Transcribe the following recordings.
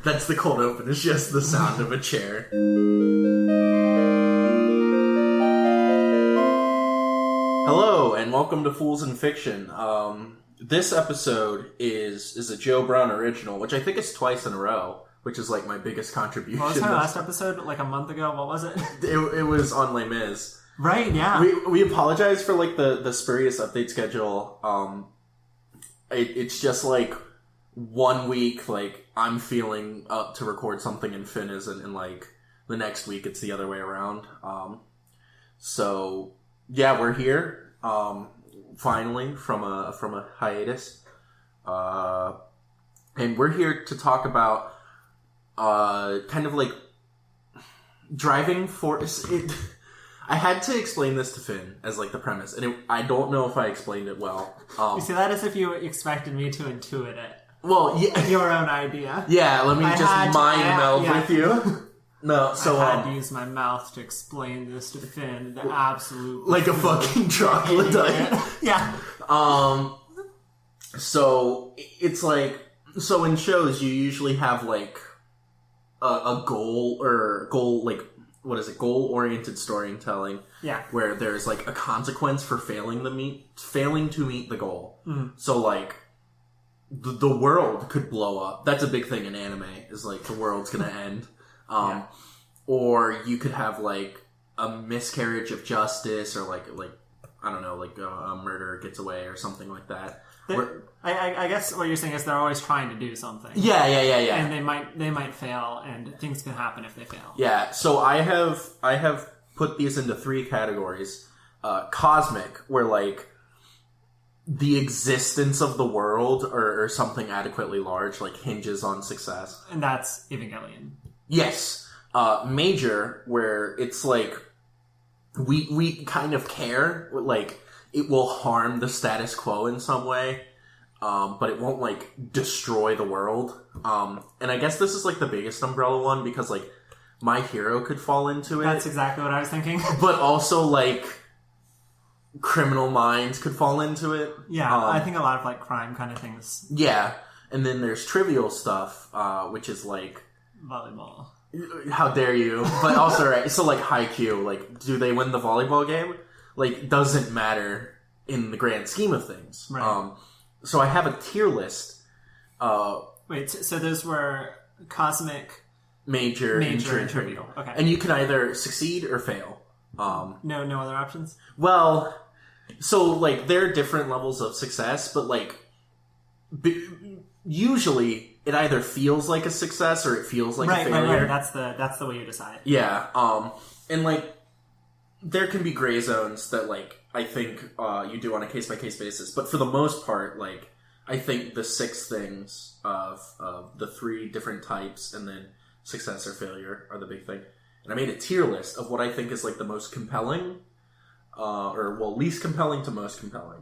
That's the cold open. It's just the sound of a chair. Hello, and welcome to Fools in Fiction. This episode is a Joe Brown original, which I think is twice in a row, which is like my biggest contribution. What was our last episode? Like a month ago? What was it? It was on Les Mis. Right, yeah. We apologize for like the spurious update schedule. It's just like 1 week, like I'm feeling up to record something and Finn isn't, and like the next week it's the other way around. So yeah, we're here. Finally from a hiatus. And we're here to talk about kind of like driving force. I had to explain this to Finn as like the premise, and I don't know if I explained it well. You see that as if you expected me to intuit it. Well, yeah, your own idea. Yeah, let me just mind meld with you. No, so I had to use my mouth to explain this to Finn. The absolute like a fucking troglodyte. Yeah. So it's like, so in shows you usually have like a goal like, what is it? Goal-oriented storytelling. Yeah. Where there's like a consequence for failing to meet the goal. Mm-hmm. So like the world could blow up. That's a big thing in anime. Is like the world's gonna end. Or you could have like a miscarriage of justice, or like I don't know, like a murder gets away or something like that. I guess what you're saying is they're always trying to do something. Yeah. And they might fail, and things can happen if they fail. Yeah. So I have put these into 3 categories. Cosmic, where like the existence of the world or something adequately large like hinges on success. And that's Evangelion. Yes. Major, where it's like we kind of care, like it will harm the status quo in some way, but it won't like destroy the world. And I guess this is like the biggest umbrella one, because like My Hero could fall into it. That's exactly what I was thinking. But also like Criminal Minds could fall into it. Yeah, I think a lot of like crime kind of things. Yeah. And then there's trivial stuff, which is like volleyball. How dare you? But also, right, so like Haikyuu, like, do they win the volleyball game? Like, doesn't matter in the grand scheme of things. Right. So I have a tier list. Wait, so those were cosmic, major and trivial. Okay. And you can either succeed or fail. No other options? Well, so like there are different levels of success, but like usually it either feels like a success or it feels like a failure. Right. That's the way you decide. Yeah. And like there can be gray zones that like I think you do on a case by case basis, but for the most part, like I think the 6 things of the 3 different types and then success or failure are the big thing. And I made a tier list of what I think is like the most compelling, least compelling to most compelling.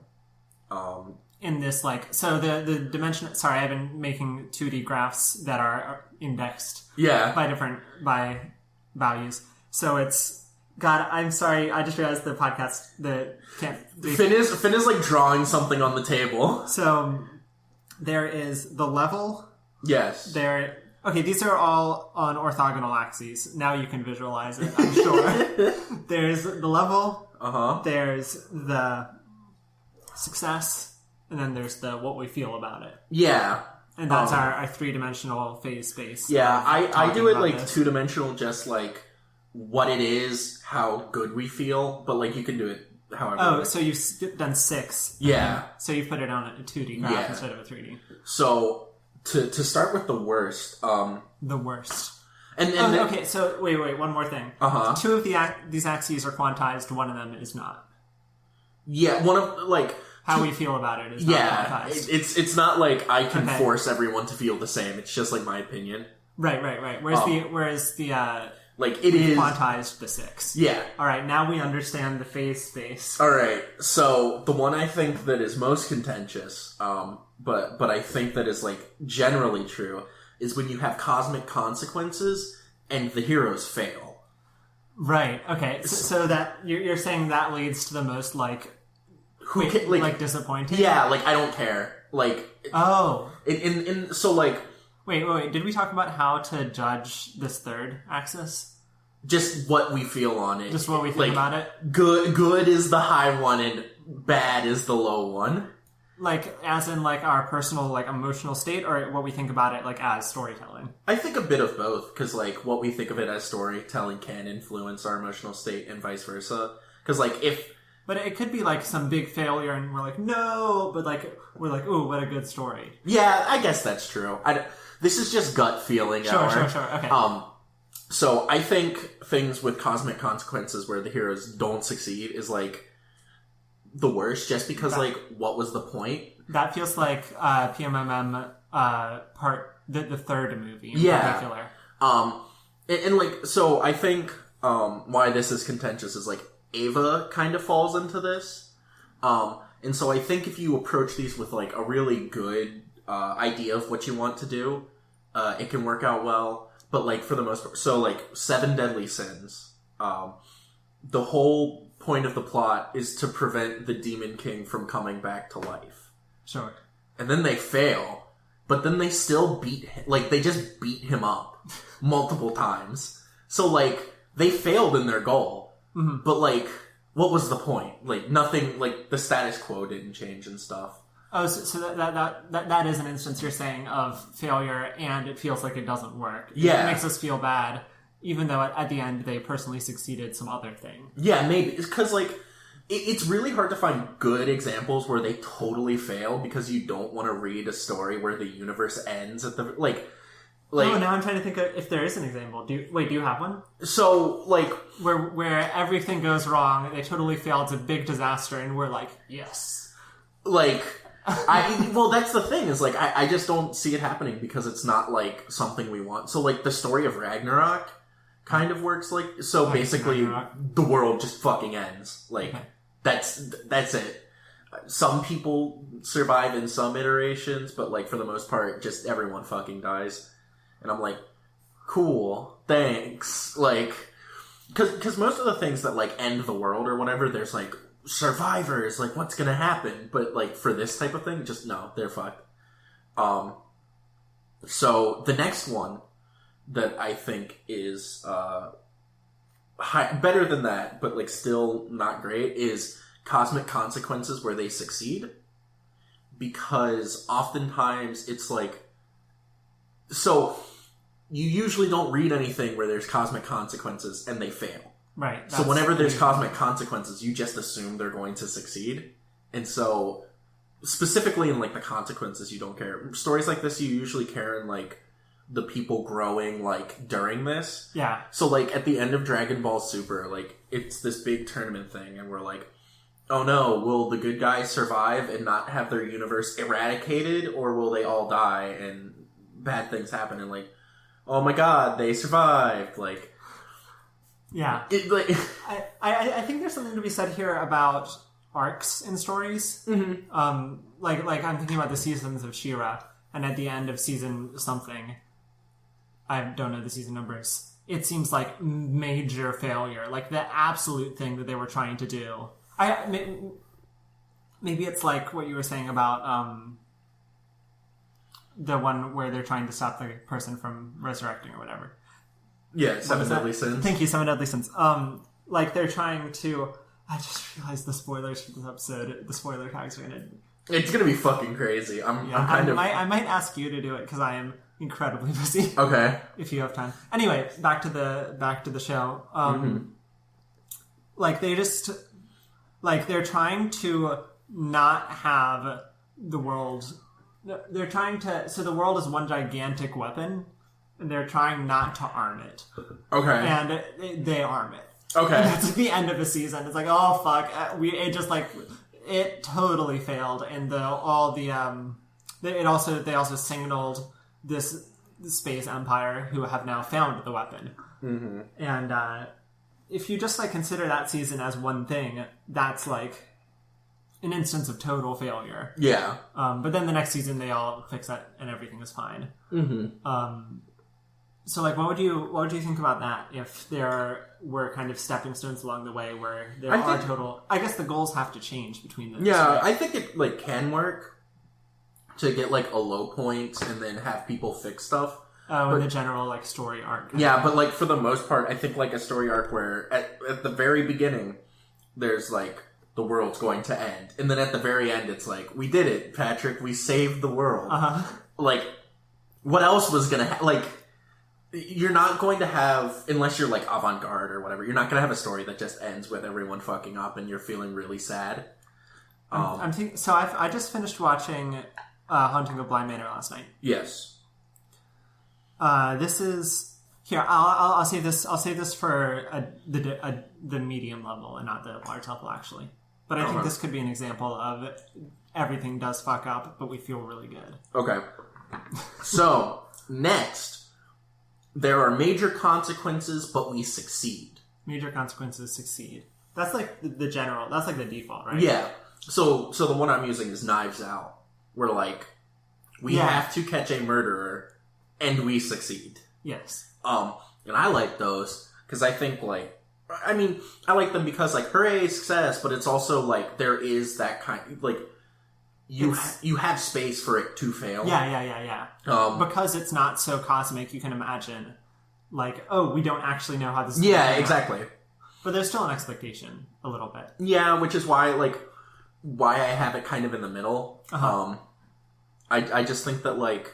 In this, like, so the dimension. Sorry, I've been making 2D graphs that are indexed. Yeah. By values. So it's God. I'm sorry. I just realized the podcast can't. Finn is like drawing something on the table. So there is the level. Yes. Okay, these are all on orthogonal axes. Now you can visualize it, I'm sure. There's the level. There's the success, and then there's the what we feel about it. Yeah. And that's our 3-dimensional phase space. Yeah, I do it like 2-dimensional, just like what it is, how good we feel, but like you can do it however. Oh, so you've done 6. Yeah. So you put it on a 2D graph instead of a 3D. So to start with the worst. The worst. And okay, so wait, one more thing. 2 of these axes are quantized, one of them is not. Yeah, one of like how we feel about it is not quantized. It's not like I can force everyone to feel the same. It's just like my opinion. Right. Whereas the like it is quantized the 6. Yeah. All right, now we understand the phase space. All right. So the one I think that is most contentious, but I think that is like generally true, is when you have cosmic consequences and the heroes fail. Right. Okay. So that you're saying that leads to the most like disappointing. Yeah. Like I don't care. Like oh. So like Wait. Did we talk about how to judge this third axis? Just what we feel on it. Just what we think about it? Good is the high one and bad is the low one. Like, as in, like, our personal, like, emotional state, or what we think about it, like, as storytelling? I think a bit of both, because, like, what we think of it as storytelling can influence our emotional state and vice versa. Because, like, if... But it could be, like, some big failure, and we're like, no! But, like, we're like, ooh, what a good story. Yeah, I guess that's true. This is just gut feeling. Sure, okay. So I think things with cosmic consequences where the heroes don't succeed is, like, the worst, just because, like, what was the point? That feels like PMMM the third movie in particular. And like, so I think why this is contentious is, like, Ava kind of falls into this. And so I think if you approach these with, like, a really good idea of what you want to do, it can work out well. But, like, for the most part, so, like, 7 Deadly Sins, the whole point of the plot is to prevent the Demon King from coming back to life. Sure. And then they fail, but then they still beat him. Like, they just beat him up multiple times. So, like, they failed in their goal. Mm-hmm. But, like, what was the point? Like, nothing, like, the status quo didn't change and stuff. Oh, so that is an instance you're saying of failure, and it feels like it doesn't work. Yeah. It makes us feel bad, even though at the end they personally succeeded some other thing. Yeah, maybe. It's because, like, it's really hard to find good examples where they totally fail because you don't want to read a story where the universe ends at the... Like, oh, now I'm trying to think of if there is an example. Do you have one? So, like... Where everything goes wrong, they totally fail, it's a big disaster, and we're like, yes. Like... well, that's the thing, is, like, I just don't see it happening because it's not, like, something we want. So, like, the story of Ragnarok kind of works like... So, basically, the world just fucking ends. Like, that's it. Some people survive in some iterations, but, like, for the most part, just everyone fucking dies. And I'm like, cool, thanks. Like, because most of the things that, like, end the world or whatever, there's, like... survivors, like, what's gonna happen? But, like, for this type of thing, just no, they're fucked. So the next one that I think is better than that, but, like, still not great, is Cosmic Consequences, where they succeed. Because oftentimes it's like... So, you usually don't read anything where there's cosmic consequences and they fail. Right. So whenever there's cosmic consequences, you just assume they're going to succeed. And so, specifically in, like, the consequences, you don't care. Stories like this, you usually care in, like, the people growing, like, during this. Yeah. So, like, at the end of Dragon Ball Super, like, it's this big tournament thing, and we're like, oh no, will the good guys survive and not have their universe eradicated, or will they all die and bad things happen? And, like, oh my god, they survived, like... Yeah. I think there's something to be said here about arcs in stories. Mm-hmm. Like I'm thinking about the seasons of She-Ra, and at the end of season something, I don't know the season numbers, it seems like major failure, like the absolute thing that they were trying to do. Maybe it's like what you were saying about the one where they're trying to stop the person from resurrecting or whatever. Yeah, 7 Deadly Sins. Thank you, 7 Deadly Sins. Like, they're trying to... I just realized the spoilers for this episode, the spoiler tags are gonna... It's gonna be fucking crazy. I'm kind of... I might ask you to do it, because I am incredibly busy. Okay. If you have time. Anyway, back to the show. Like, they just... Like, they're trying to not have the world... They're trying to... So the world is one gigantic weapon... And they're trying not to arm it. Okay. And they arm it. Okay. And that's at the end of the season. It's like, oh fuck, it totally failed. And they also signaled this space empire who have now found the weapon. Mm-hmm. And if you just, like, consider that season as one thing, that's like an instance of total failure. Yeah. But then the next season they all fix that and everything is fine. Mm-hmm. So, like, what would you think about that if there were kind of stepping stones along the way where there total... I guess the goals have to change between them. Yeah, I think it, like, can work. to get like a low point and then have people fix stuff. Oh, and the general like story arc. Yeah, but like for the most part, I think like a story arc where at the very beginning, there's like the world's going to end, and then at the very end, it's like we did it, Patrick. We saved the world. Like, what else was gonna like? You're not going to have, unless you're like avant-garde or whatever. You're not going to have a story that just ends with everyone fucking up and you're feeling really sad. I'm thinking. So I just finished watching Haunting of Bly Manor last night. Yes. This is here. I'll save this. I'll save this for the medium level and not the large level, actually. But I think this could be an example of everything does fuck up, but we feel really good. Okay. So next, there are major consequences, but we succeed. Major consequences succeed. That's like the general. That's like the default, right? Yeah. So the one I'm using is Knives Out. Where like we have to catch a murderer. And we succeed. Yes. And I like those because I think like, I mean, I like them because like, hooray, success, but it's also like there is that kind like you have space for it to fail. Yeah. Because it's not so cosmic, you can imagine like, oh, we don't actually know how this is Yeah, exactly. But there's still an expectation a little bit. Yeah, which is why I have it kind of in the middle. I just think that like,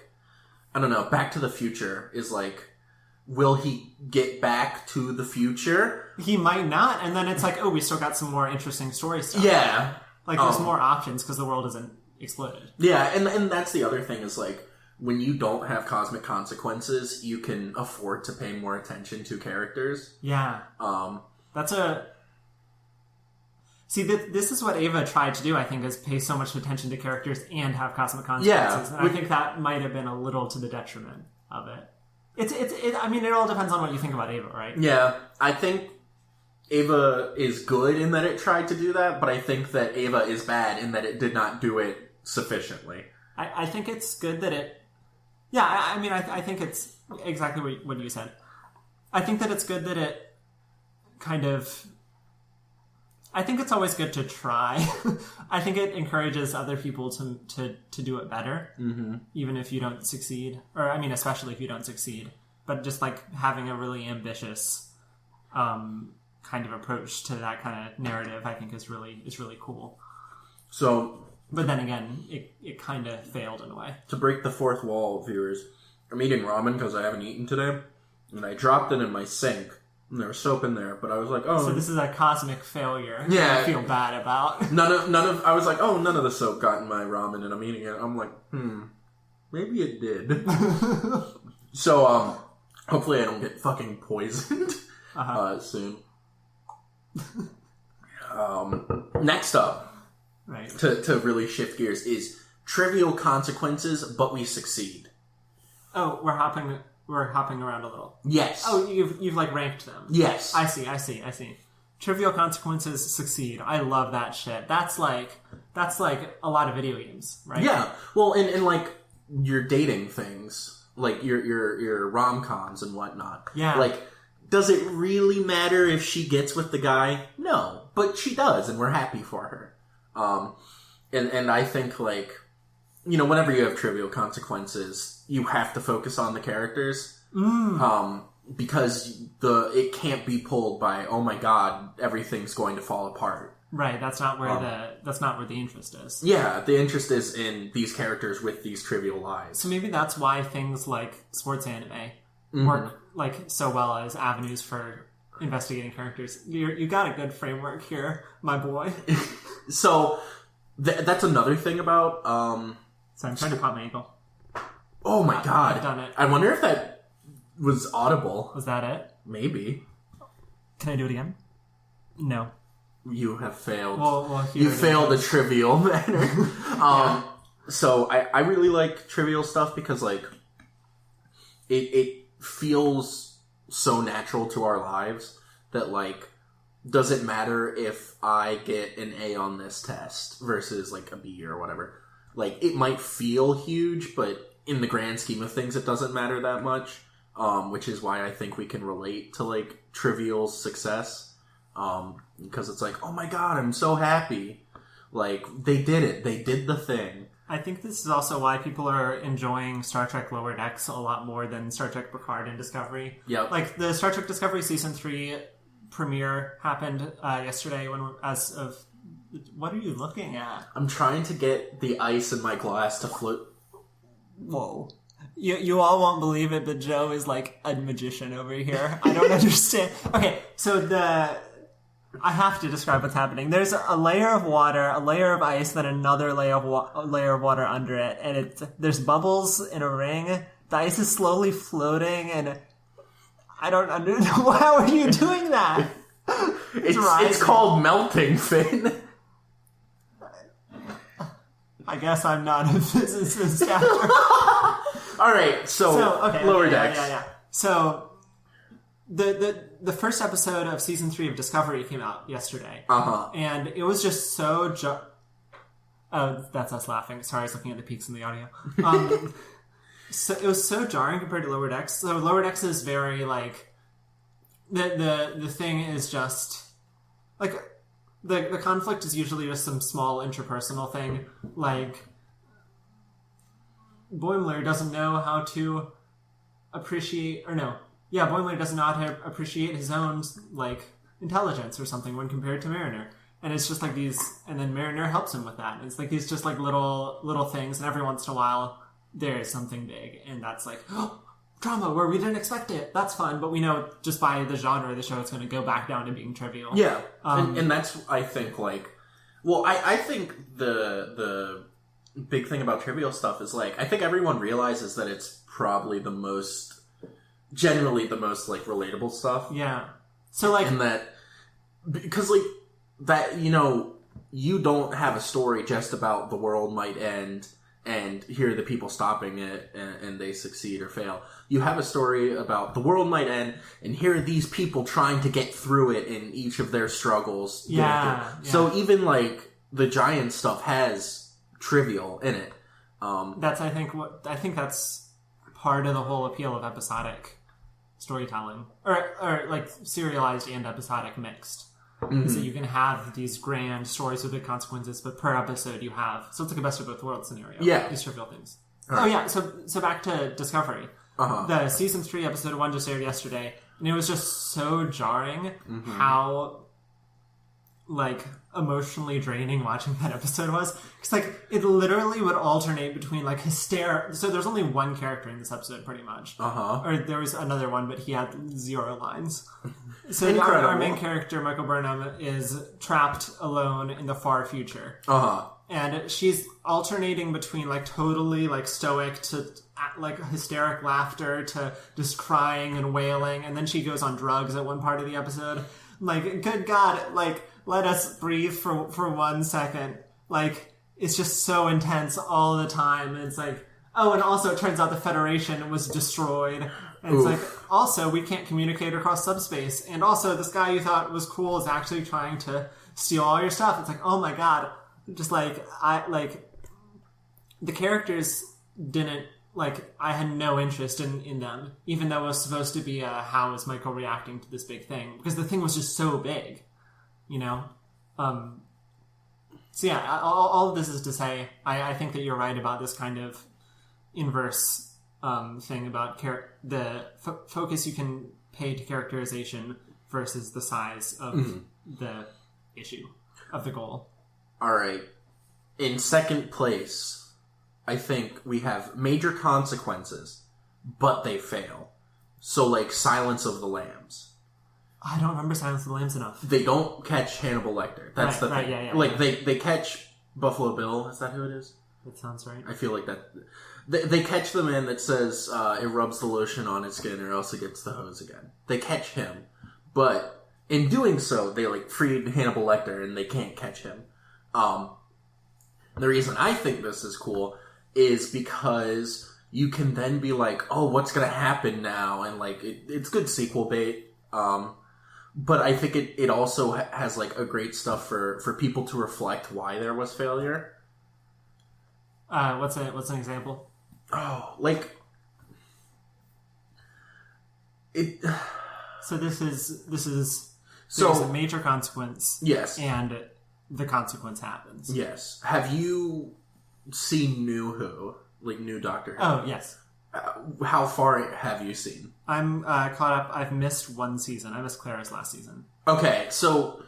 I don't know, Back to the Future is like, will he get back to the future? He might not, and then it's like, oh, we still got some more interesting story stuff. Yeah. Like, there's more options because the world isn't exploded. Yeah, and that's the other thing is like, when you don't have cosmic consequences, you can afford to pay more attention to characters. Yeah. That's a... See, this is what Ava tried to do, I think, is pay so much attention to characters and have cosmic consequences. Yeah. And I think that might have been a little to the detriment of it. I mean, it all depends on what you think about Ava, right? Yeah. I think Ava is good in that it tried to do that, but I think that Ava is bad in that it did not do it sufficiently. I think it's good that it... Yeah, I mean, I think it's exactly what you said. I think that it's good that it kind of... I think it's always good to try. I think it encourages other people to do it better, even if you don't succeed. Or, I mean, especially if you don't succeed. But just, like, having a really ambitious kind of approach to that kind of narrative, I think is really cool. So... But then again, it kind of failed in a way. To break the fourth wall, viewers, I'm eating ramen because I haven't eaten today, and I dropped it in my sink. And there was soap in there, but I was like, oh... So this is a cosmic failure. Yeah. I feel bad about. None of... I was like, oh, none of the soap got in my ramen, and I'm eating it. I'm like, maybe it did. So, hopefully I don't get fucking poisoned soon. Next up, right, to really shift gears, is trivial consequences, but we succeed. Oh, we're hopping around a little. Yes. Oh, you've like ranked them. Yes. I see. Trivial consequences succeed. I love that shit. That's like a lot of video games, right? Yeah. Well, and like your dating things, like your rom-coms and whatnot. Yeah. Like, does it really matter if she gets with the guy? No, but she does, and we're happy for her. And I think like, you know, whenever you have trivial consequences, you have to focus on the characters. Because it can't be pulled by, oh my god, everything's going to fall apart. Right, that's not where the interest is. Yeah, the interest is in these characters with these trivial lives. So maybe that's why things like sports anime work like so well as avenues for investigating characters. You got a good framework here, my boy. So that's another thing about. So I'm trying to pop my ankle. Oh my god! I've done it. I wonder if that was audible. Was that it? Maybe. Can I do it again? No. You have failed. Well, you failed a trivial manner. So I really like trivial stuff because like it feels so natural to our lives that like, does it matter if I get an A on this test versus like a B or whatever? Like, it might feel huge, but in the grand scheme of things, it doesn't matter that much. Which is why I think we can relate to like trivial success. Because it's like, oh my god, I'm so happy. Like, they did it. They did the thing. I think this is also why people are enjoying Star Trek Lower Decks a lot more than Star Trek Picard and Discovery. Yep. Like, the Star Trek Discovery Season 3 premiere happened yesterday what are you looking at? I'm trying to get the ice in my glass to float. Whoa. You all won't believe it, but Joe is like a magician over here. I don't understand. Okay, so I have to describe what's happening. There's a layer of water, a layer of ice, then another layer of water under it, and there's bubbles in a ring. The ice is slowly floating, and I don't understand. How are you doing that? It's called melting, Finn. I guess I'm not a physicist after. All right, so Lower Decks. Yeah. So the first episode of season 3 of Discovery came out yesterday, and it was just so. Oh, that's us laughing. Sorry, I was looking at the peaks in the audio. So it was so jarring compared to Lower Decks. So Lower Decks is very like the thing is just like. The conflict is usually just some small interpersonal thing, like Boimler doesn't know how to appreciate, Boimler doesn't know how to appreciate his own, like, intelligence or something when compared to Mariner. And it's just like these, and then Mariner helps him with that. And it's like these just like little things, and every once in a while there is something big, and that's like, oh, drama where we didn't expect it. That's fun, but we know just by the genre of the show it's going to go back down to being trivial. Yeah, and that's, I think, like... Well, I think the big thing about trivial stuff is, like, I think everyone realizes that it's probably generally the most, like, relatable stuff. Yeah. So, like... And that... Because, like, that, you don't have a story just about the world might end and here are the people stopping it, and they succeed or fail. You have a story about the world might end, and here are these people trying to get through it in each of their struggles. Yeah. So even, like, the giant stuff has trivial in it. I think that's part of the whole appeal of episodic storytelling. Or like, serialized and episodic mixed. Mm-hmm. So you can have these grand stories with big consequences, but per episode you have... So it's like a best of both worlds scenario. Yeah. These trivial things. Right. Oh, yeah. So back to Discovery. The season 3 episode 1 just aired yesterday, and it was just so jarring how, like, emotionally draining watching that episode was. Because, like, it literally would alternate between, like, hysterical... So there's only one character in this episode, pretty much. Or there was another one, but he had 0 lines. So our main character, Michael Burnham, is trapped alone in the far future. And she's alternating between, like, totally, like, stoic to, like, hysteric laughter to just crying and wailing. And then she goes on drugs at one part of the episode. Like, good God, like, let us breathe for 1 second. Like, it's just so intense all the time. And it's like, oh, and also it turns out the Federation was destroyed. And it's like, also, we can't communicate across subspace. And also, this guy you thought was cool is actually trying to steal all your stuff. It's like, oh my God. Just like, the characters didn't, like, I had no interest in them. Even though it was supposed to be how is Michael reacting to this big thing? Because the thing was just so big, So yeah, all of this is to say, I think that you're right about this kind of inverse thing about the focus you can pay to characterization versus the size of the issue, of the goal. All right. In second place, I think we have major consequences, but they fail. So, like, Silence of the Lambs. I don't remember Silence of the Lambs enough. They don't catch Hannibal Lecter. That's the thing. Yeah, like, they catch Buffalo Bill. Is that who it is? That sounds right. I feel like that... They catch the man that says it rubs the lotion on his skin or else it gets the hose again. They catch him. But in doing so, they, like, freed Hannibal Lecter and they can't catch him. The reason I think this is cool is because you can then be like, oh, what's going to happen now? And, like, it's good sequel bait. But I think it also has, like, a great stuff for people to reflect why there was failure. What's an example? Oh, like... it. So this is there's a major consequence. Yes. And the consequence happens. Yes. Have you seen New Who, like New Doctor Who. Oh, yes. How far have you seen? I'm caught up. I've missed one season. I missed Clara's last season. Okay, so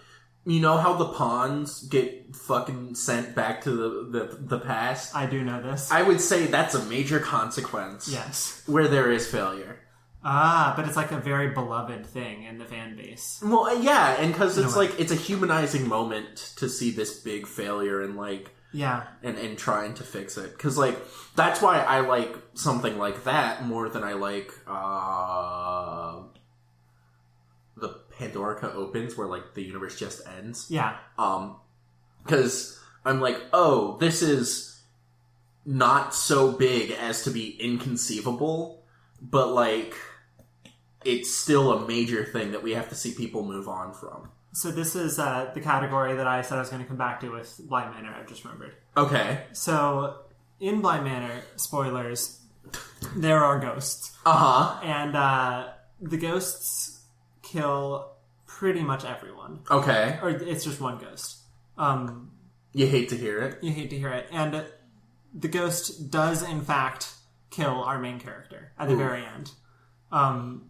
you know how the pawns get fucking sent back to the past? I do know this. I would say that's a major consequence. Yes. Where there is failure. Ah, but it's like a very beloved thing in the fan base. Well, yeah, and because it's like, it's a humanizing moment to see this big failure and like... Yeah. And trying to fix it. Because, like, that's why I like something like that more than I like the Pandorica opens, where, like, the universe just ends. Yeah. Because I'm like, oh, this is not so big as to be inconceivable, but, like, it's still a major thing that we have to see people move on from. So this is the category that I said I was going to come back to with Blind Manor, I've just remembered. Okay. So, in Blind Manor, spoilers, there are ghosts. Uh-huh. And the ghosts kill pretty much everyone. Okay. Or it's just one ghost. You hate to hear it. You hate to hear it. And the ghost does, in fact, kill our main character at the very end. But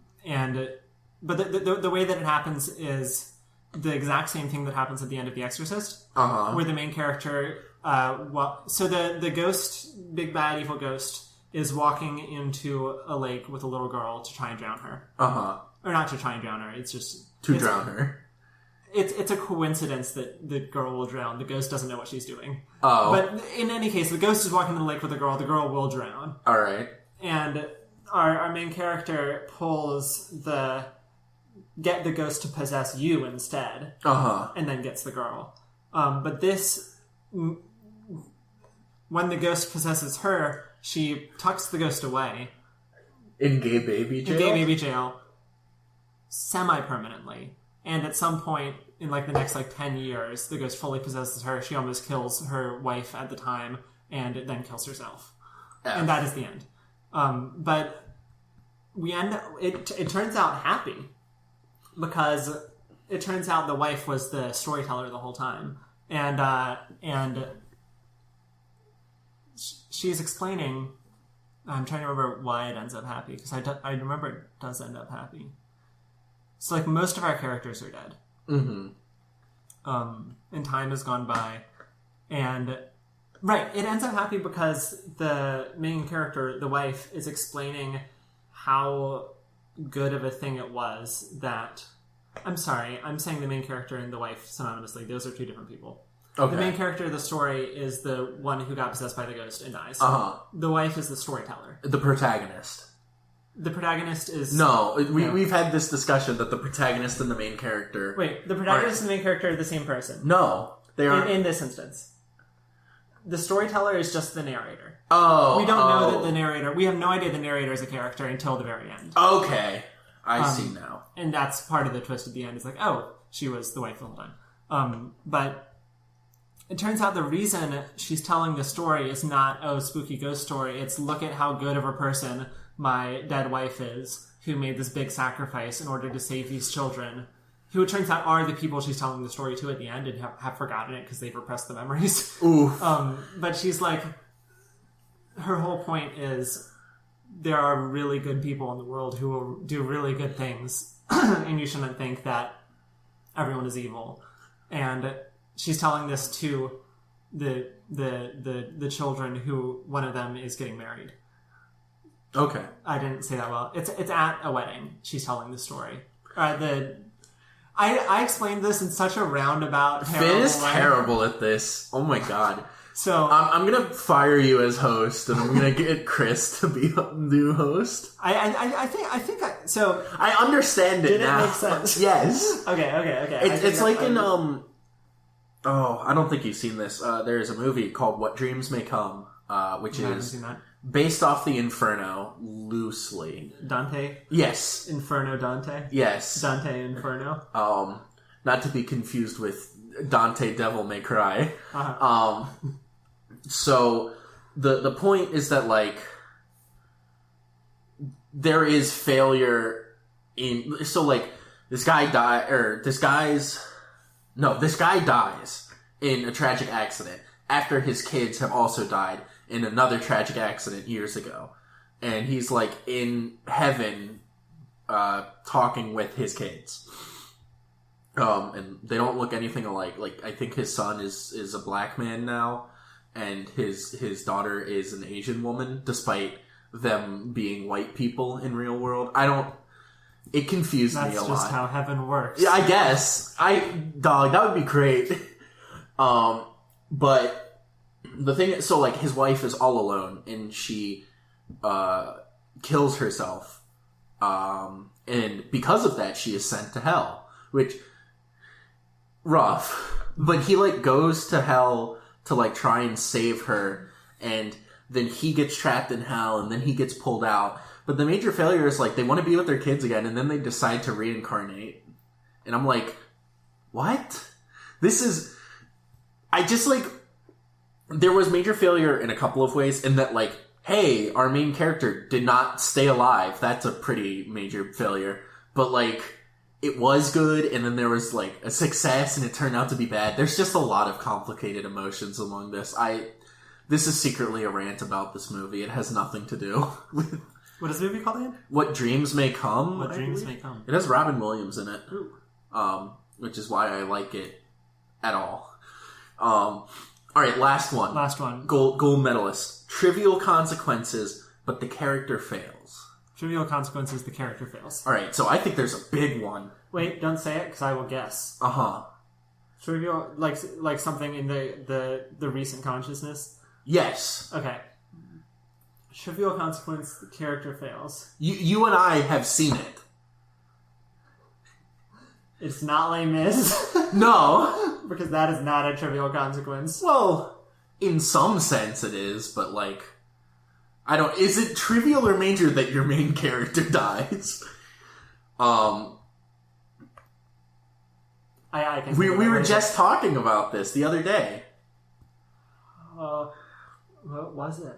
the way that it happens is... the exact same thing that happens at the end of The Exorcist, where the main character, so the ghost, big bad evil ghost, is walking into a lake with a little girl to try and drown her. Or not to try and drown her, it's just... drown her. It's a coincidence that the girl will drown. The ghost doesn't know what she's doing. Oh. But in any case, the ghost is walking in the lake with the girl will drown. Alright. And our main character pulls get the ghost to possess you instead. And then gets the girl. But this... when the ghost possesses her, she tucks the ghost away. In gay baby jail? In gay baby jail. Semi-permanently. And at some point, in like the next 10 years, the ghost fully possesses her. She almost kills her wife at the time, and then kills herself. And that is the end. But we end... It turns out happy. Because it turns out the wife was the storyteller the whole time. And she's explaining... I'm trying to remember why it ends up happy, because I remember it does end up happy. So, most of our characters are dead. And time has gone by. And... Right, it ends up happy because the main character, the wife, is explaining how... good of a thing it was that... I'm sorry, I'm saying the main character and the wife synonymously. Those are two different people. Okay. The main character of the story is the one who got possessed by the ghost and dies. The wife is the storyteller. The protagonist. The protagonist is... No, we've had this discussion that the protagonist and the main character... Wait, the protagonist and the main character are the same person. No, they are... In this instance. The storyteller is just the narrator. Oh. We don't know that the narrator... We have no idea the narrator is a character until the very end. Okay. I see now. And that's part of the twist at the end. It's like, oh, she was the wife the whole time. But it turns out the reason she's telling the story is not, oh, spooky ghost story. It's look at how good of a person my dead wife is, who made this big sacrifice in order to save these children, who it turns out are the people she's telling the story to at the end and have forgotten it because they've repressed the memories. Oof. But she's like, her whole point is there are really good people in the world who will do really good things, and you shouldn't think that everyone is evil. And she's telling this to the children, who one of them is getting married. Okay. I didn't say that well. It's at a wedding. She's telling the story. I explained this in such a roundabout, terrible Finn is way. terrible at this. Oh my god. So I'm gonna fire you as host, and I'm gonna get Chris to be new host. I think so. I understand it now. Did it make sense? Yes. Okay. It's like in Oh, I don't think you've seen this. There is a movie called What Dreams May Come, which is based off the Inferno loosely. Dante? Yes. Inferno Dante? Yes. Dante Inferno? Not to be confused with Dante Devil May Cry. So the point is that there is failure in this guy dies in a tragic accident. after his kids have also died in another tragic accident years ago. And he's, like, in heaven talking with his kids. And they don't look anything alike. Like, I think his son is a black man now, and his daughter is an Asian woman, despite them being white people in real world. It confused me a lot. That's just how heaven works. Yeah, I guess. Dog, that would be great. But the thing is, so, like, his wife is all alone, and she kills herself. And because of that, she is sent to hell, which, rough. But he, like, goes to hell to, like, try and save her, and then he gets trapped in hell, and then he gets pulled out. But the major failure is, like, they want to be with their kids again, and then they decide to reincarnate. And I'm like, what? There was major failure in a couple of ways, in that, like, hey, our main character did not stay alive. That's a pretty major failure. But, like, it was good, and then there was, like, a success, and it turned out to be bad. There's just a lot of complicated emotions among this. This is secretly a rant about this movie. It has nothing to do with... What is the movie called again? What Dreams May Come. What Dreams May Come. It has Robin Williams in it. Ooh. Which is why I like it at all. Alright, last one. Last one. Gold medalist. Trivial consequences, but the character fails. Trivial consequences, the character fails. Alright, so I think there's a big one. Wait, don't say it, because I will guess. Uh-huh. Trivial, like something in the recent consciousness? Yes. Okay. Trivial consequence, the character fails. You and I have seen it. It's not Les Mis. No. Because that is not a trivial consequence. Well, in some sense it is, but, like, is it trivial or major that your main character dies? I can we were just talking about this the other day. What was it?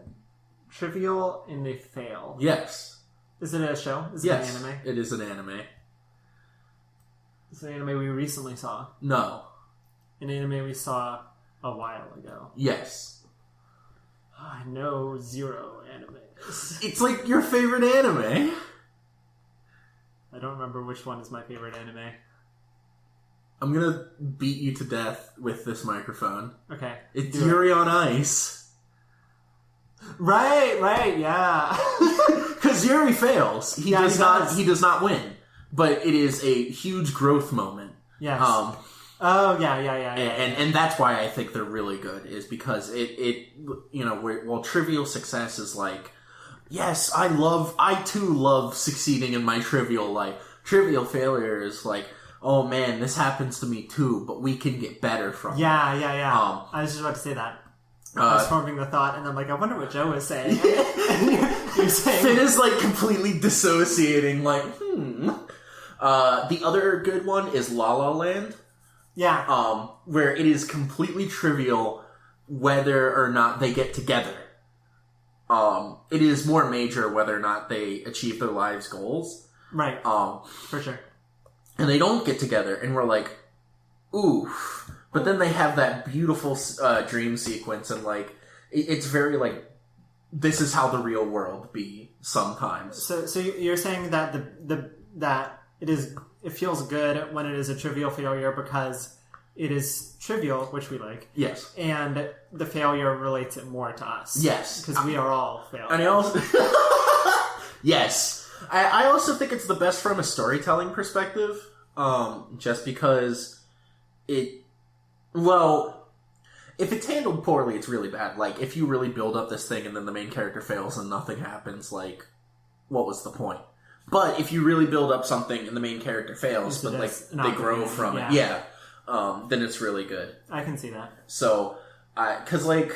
Trivial and they fail. Yes. Is it a show? Is it an anime? It is an anime. It's an anime we recently saw. No. An anime we saw a while ago. Yes. I know 0 animes. It's like your favorite anime. I don't remember which one is my favorite anime. I'm gonna beat you to death with this microphone. Okay. It's Yuri on Ice. Right, yeah. Because Yuri fails. He does not win. But it is a huge growth moment. Yes. Yeah. Yeah. And that's why I think they're really good, is because it while trivial success is like, yes, I too love succeeding in my trivial life. Trivial failure is like, oh man, this happens to me too, but we can get better from it. Yeah. I was just about to say that. I was forming the thought, and I'm like, I wonder what Joe was saying. You're saying... Finn is, like, completely dissociating, like, The other good one is La La Land. Yeah. Where it is completely trivial whether or not they get together. It is more major whether or not they achieve their lives' goals. Right. For sure. And they don't get together, and we're like, oof. But then they have that beautiful dream sequence, and, like, it's very, like, this is how the real world be sometimes. So you're saying that that it feels good when it is a trivial failure because it is trivial, which we like. Yes. And the failure relates it more to us. Yes. Because we are all failures. And I also... Yes. I also think it's the best from a storytelling perspective, just because if it's handled poorly, it's really bad. Like, if you really build up this thing and then the main character fails and nothing happens, like, what was the point? But if you really build up something and the main character fails, but, like, they grow from it, then it's really good. I can see that. So, because, like,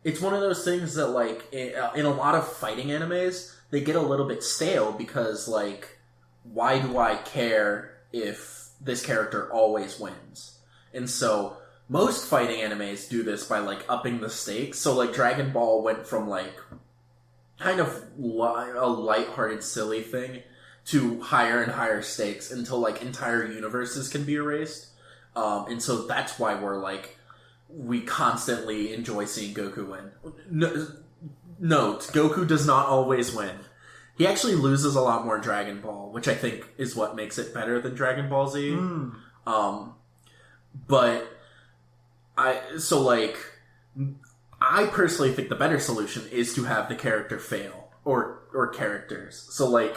it's one of those things that, like, in a lot of fighting animes, they get a little bit stale because, like, why do I care if this character always wins? And so most fighting animes do this by, like, upping the stakes. So, like, Dragon Ball went from, like, kind of a lighthearted, silly thing to higher and higher stakes until, like, entire universes can be erased. And so that's why we constantly enjoy seeing Goku win. Note, Goku does not always win. He actually loses a lot more in Dragon Ball, which I think is what makes it better than Dragon Ball Z. But I personally think the better solution is to have the character fail, or characters. So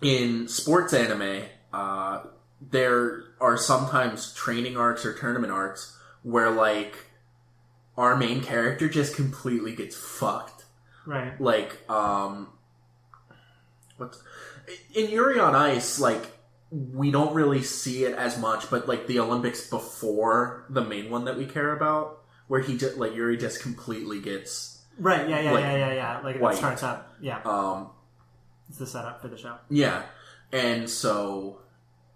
in sports anime, there are sometimes training arcs or tournament arcs where our main character just completely gets fucked. Right. In Yuri on Ice, we don't really see it as much, but the Olympics before the main one that we care about, where he just Yuri just completely gets right. Yeah. It starts up. Yeah. It's the setup for the show. Yeah, and so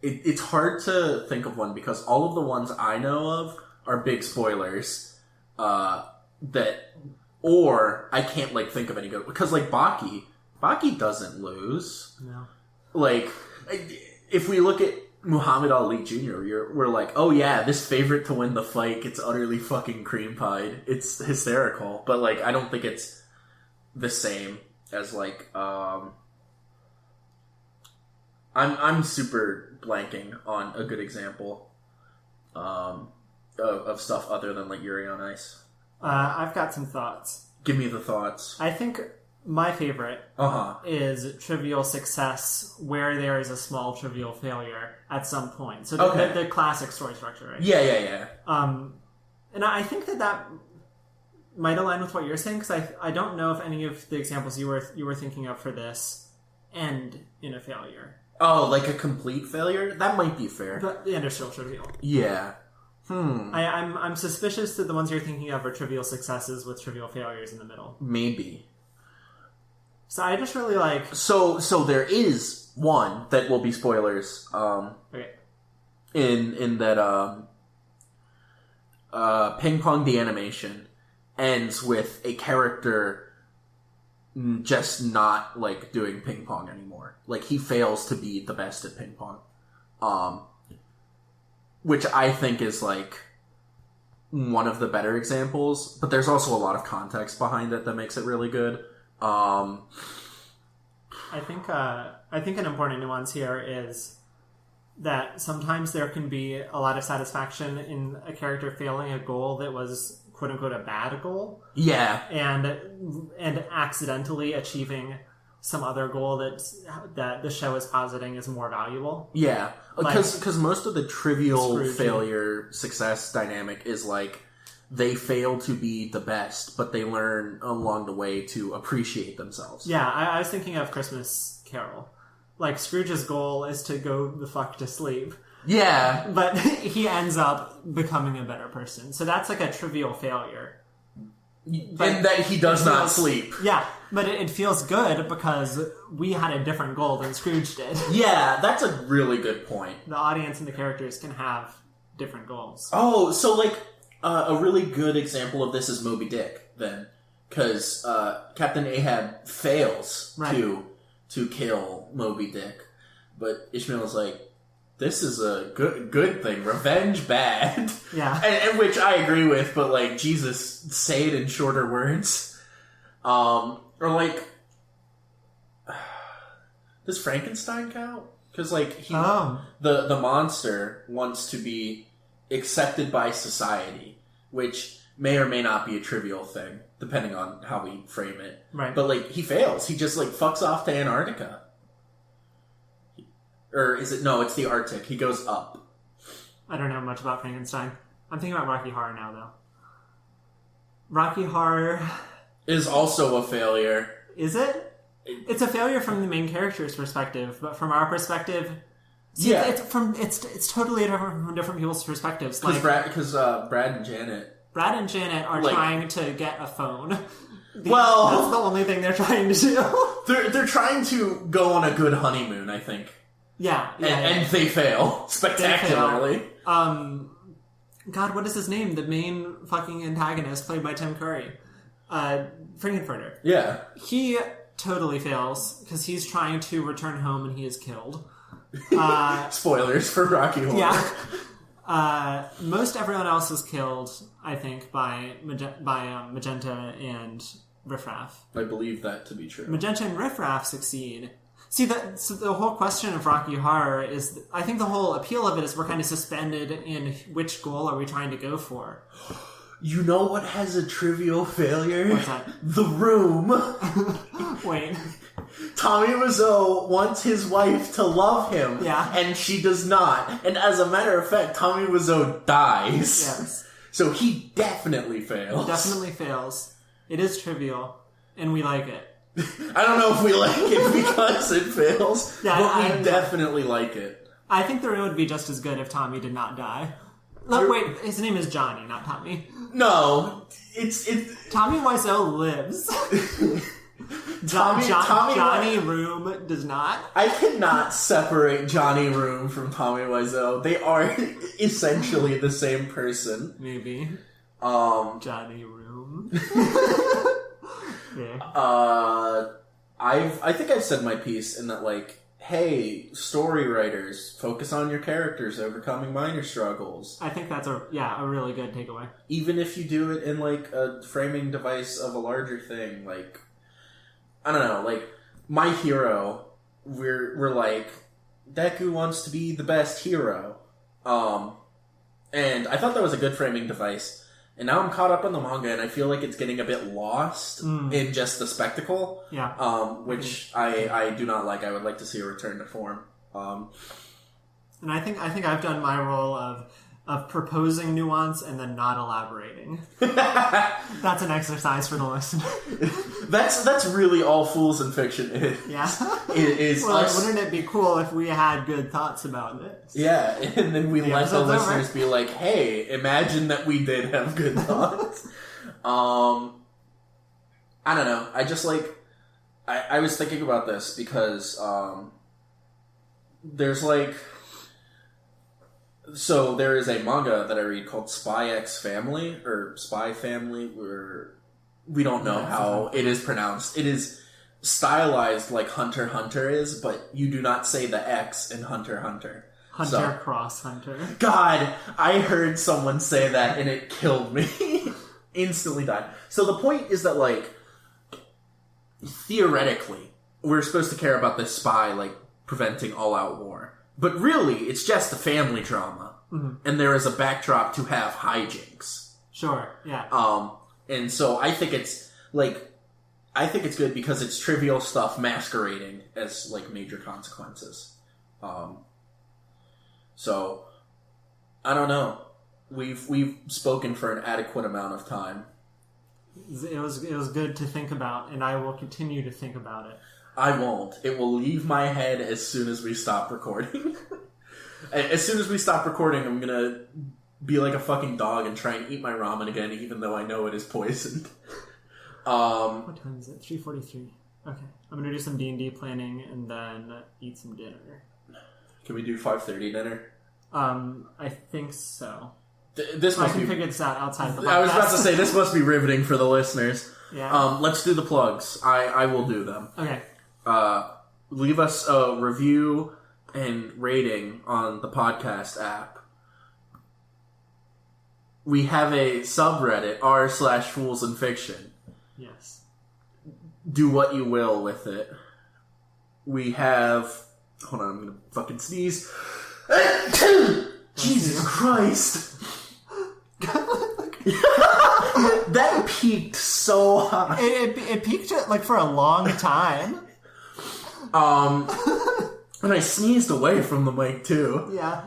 it's hard to think of one because all of the ones I know of are big spoilers. Or I can't think of any good because Baki doesn't lose. No. If we look at Muhammad Ali Jr., we're oh yeah, this favorite to win the fight gets utterly fucking cream pied. It's hysterical, but I don't think it's the same as I'm super blanking on a good example of stuff other than Yuri on Ice. I've got some thoughts. Give me the thoughts. I think my favorite is trivial success where there is a small trivial failure at some point. So the classic story structure, right? Yeah. And I think that might align with what you're saying because I don't know if any of the examples you were thinking of for this end in a failure. Oh, a complete failure? That might be fair. But the end are still trivial. Yeah. I'm suspicious that the ones you're thinking of are trivial successes with trivial failures in the middle. Maybe. So I just really So there is one that will be spoilers. Okay. In that Ping Pong the animation ends with a character just not doing ping pong anymore. He fails to be the best at ping pong. Which I think is one of the better examples, but there's also a lot of context behind it that makes it really good. I think an important nuance here is that sometimes there can be a lot of satisfaction in a character failing a goal that was quote unquote a bad goal. Yeah. And accidentally achieving some other goal that the show is positing is more valuable. Yeah. Because most of the trivial failure success dynamic is they fail to be the best, but they learn along the way to appreciate themselves. Yeah, I was thinking of Christmas Carol. Scrooge's goal is to go the fuck to sleep. Yeah. But he ends up becoming a better person. So that's a trivial failure. And that he does not sleep. Yeah, but it feels good because we had a different goal than Scrooge did. Yeah, that's a really good point. The audience and the characters can have different goals. Oh, so a really good example of this is Moby Dick, then. Because Captain Ahab fails to kill Moby Dick. But Ishmael is this is a good thing. Revenge bad. Yeah. And which I agree with, but Jesus, say it in shorter words. Or does Frankenstein count? Because the monster wants to be accepted by society, which may or may not be a trivial thing, depending on how we frame it. Right. But he fails. He just fucks off to Antarctica. Or is it... No, it's the Arctic. He goes up. I don't know much about Frankenstein. I'm thinking about Rocky Horror now, though. Rocky Horror... is also a failure. Is it? It's a failure from the main character's perspective, but from our perspective... See, yeah. It's totally different from different people's perspectives. Because Brad and Janet... Brad and Janet are trying to get a phone. That's the only thing they're trying to do. They're trying to go on a good honeymoon, I think. Yeah. And they fail spectacularly. They fail. God, what is his name? The main fucking antagonist, played by Tim Curry. Frankenfurter. Yeah. He totally fails because he's trying to return home and he is killed. Spoilers for Rocky Horror. Yeah. Most everyone else is killed, I think, by Magenta and Riffraff. I believe that to be true. Magenta and Riffraff succeed. See, so the whole question of Rocky Horror is, I think the whole appeal of it is we're kind of suspended in which goal are we trying to go for. You know what has a trivial failure? What's that? The Room. Wait. Tommy Wiseau wants his wife to love him, and she does not. And as a matter of fact, Tommy Wiseau dies. Yes. So he definitely fails. Definitely fails. It is trivial, and we like it. I don't know if we like it because it fails, but we definitely like it. I think the Room would be just as good if Tommy did not die. Look, wait, his name is Johnny, not Tommy. No, it's Tommy Wiseau lives. Johnny Room does not. I cannot separate Johnny Room from Tommy Wiseau. They are essentially the same person. Maybe. Johnny Room. Yeah. I think I've said my piece in that, like, hey, story writers, focus on your characters overcoming minor struggles. I think that's a really good takeaway. Even if you do it in, like, a framing device of a larger thing, like, I don't know, like, My Hero, we're like, Deku wants to be the best hero. And I thought that was a good framing device. And now I'm caught up in the manga, and I feel like it's getting a bit lost in just the spectacle. Yeah. Which I do not like. I would like to see a return to form. And I think I've done my role of proposing nuance and then not elaborating. That's an exercise for the listener. That's really all Fools in Fiction is. Yeah. It is. Well, wouldn't it be cool if we had good thoughts about this? Yeah, and then we let the listeners be like, hey, imagine that we did have good thoughts. I don't know. I just like... I was thinking about this because there's like... So there is a manga that I read called Spy X Family, or Spy Family, where we don't know how it is pronounced. It is stylized like Hunter x Hunter is, but you do not say the X in Hunter x Hunter. Hunter cross Hunter. God, I heard someone say that and it killed me. Instantly died. So the point is that, like, theoretically, we're supposed to care about this spy, like, preventing all-out war. But really, it's just a family drama. Mm-hmm. And there is a backdrop to have hijinks. Sure, yeah. And so I think it's, like, good because it's trivial stuff masquerading as, like, major consequences. So, I don't know. We've spoken for an adequate amount of time. It was good to think about, and I will continue to think about it. I won't. It will leave my head as soon as we stop recording. As soon as we stop recording, I'm gonna be like a fucking dog and try and eat my ramen again, even though I know it is poisoned. What time is it? 3:43. Okay. I'm gonna do some D&D planning and then eat some dinner. Can we do 5:30 dinner? I think so. This must I can figure this out outside the podcast. I was about to say, this must be riveting for the listeners. Yeah. Let's do the plugs. I will do them. Okay. Leave us a review and rating on the podcast app. We have a subreddit, r/Fools in Fiction. Yes. Do what you will with it. We have... Hold on, I'm gonna fucking sneeze. Jesus Christ! That peaked so high. It peaked like for a long time. And I sneezed away from the mic too. Yeah.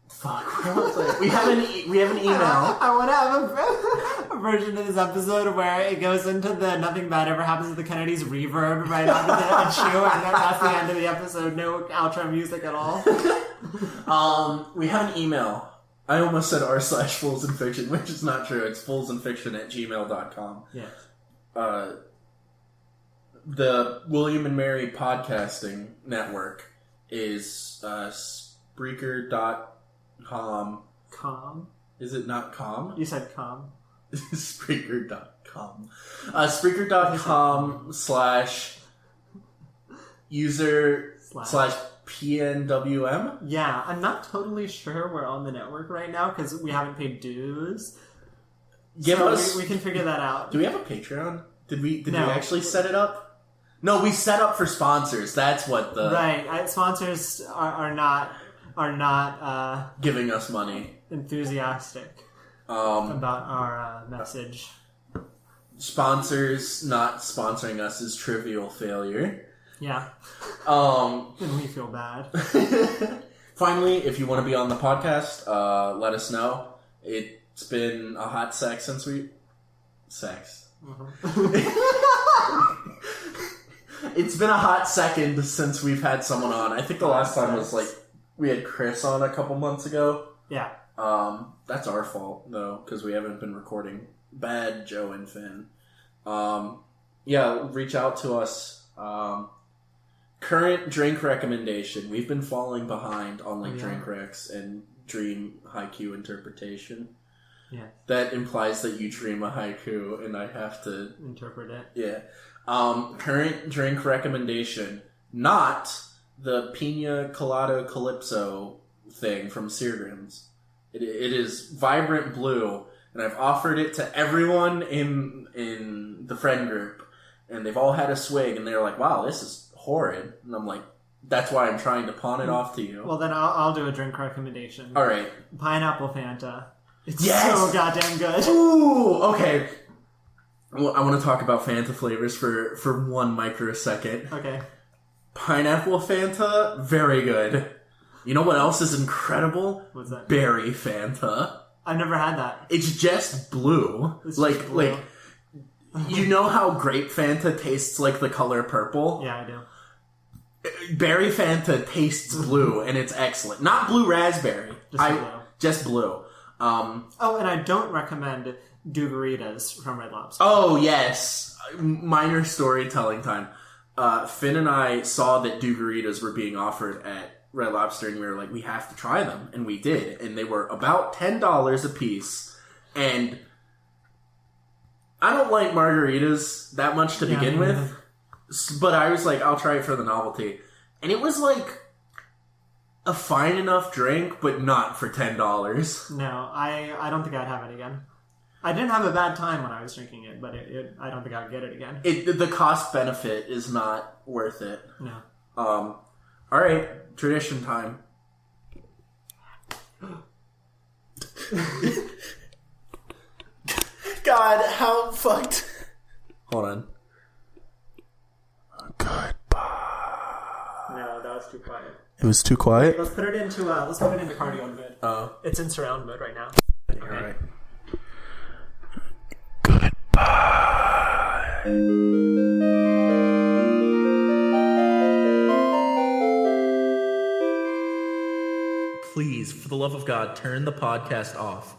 Fuck. Where was I? We have an email. I want to have a version of this episode where it goes into the "Nothing Bad Ever Happens to the Kennedys" reverb right after the chew, and then that's the end of the episode. No outro music at all. We have an email. I almost said r/Fools in Fiction, which is not true. It's foolsinfiction@gmail.com. Yeah. The William and Mary podcasting network is Spreaker.com. Com? Is it not com? You said com. Spreaker.com. Spreaker.com/user/. /PNWM. Yeah, I'm not totally sure we're on the network right now because we haven't paid dues. We can figure that out. Do we have a Patreon? Did we actually set it up? No, we set up for sponsors. That's what the right. Sponsors are not giving us money. Enthusiastic about our message. Sponsors not sponsoring us is trivial failure. Yeah. And we feel bad. Finally, if you want to be on the podcast, let us know. It's been a hot sec since we... Sex. It's been a hot second since we've had someone on. I think the last time was like... We had Chris on a couple months ago. Yeah. That's our fault, though, because we haven't been recording. Bad Joe and Finn. Yeah, reach out to us. Current drink recommendation. We've been falling behind on drink recs and dream haiku interpretation. Yeah. That implies that you dream a haiku and I have to interpret it. Yeah. Current drink recommendation. Not the Pina Colada Calypso thing from Seagram's. It is vibrant blue, and I've offered it to everyone in the friend group, and they've all had a swig, and they're like, "Wow, this is horrid." And I'm like, "That's why I'm trying to pawn it off to you." Well, then I'll do a drink recommendation. All right, pineapple Fanta. It's so goddamn good. Ooh, okay. Well, I want to talk about Fanta flavors for 1 microsecond. Okay. Pineapple Fanta, very good. You know what else is incredible? What's that? Berry Fanta. I've never had that. It's just blue. Like, you know how grape Fanta tastes like the color purple? Yeah, I do. Berry Fanta tastes blue, and it's excellent. Not blue raspberry. Just blue. And I don't recommend Dugaritas from Red Lobster. Oh, yes. Minor storytelling time. Finn and I saw that Dugaritas were being offered at Red Lobster, and we were like, we have to try them. And we did. And they were about $10 a piece. And I don't like margaritas that much to begin with. But I was like, I'll try it for the novelty. And it was like a fine enough drink, but not for $10. No, I don't think I'd have it again. I didn't have a bad time when I was drinking it, but I don't think I'd get it again. The cost benefit is not worth it. No. All right, tradition time. God, how fucked. Hold on. Goodbye. No, that was too quiet. It was too quiet? Let's put it into cardio mode. Oh. It's in surround mode right now. Okay. All right. Goodbye. Please, for the love of God, turn the podcast off.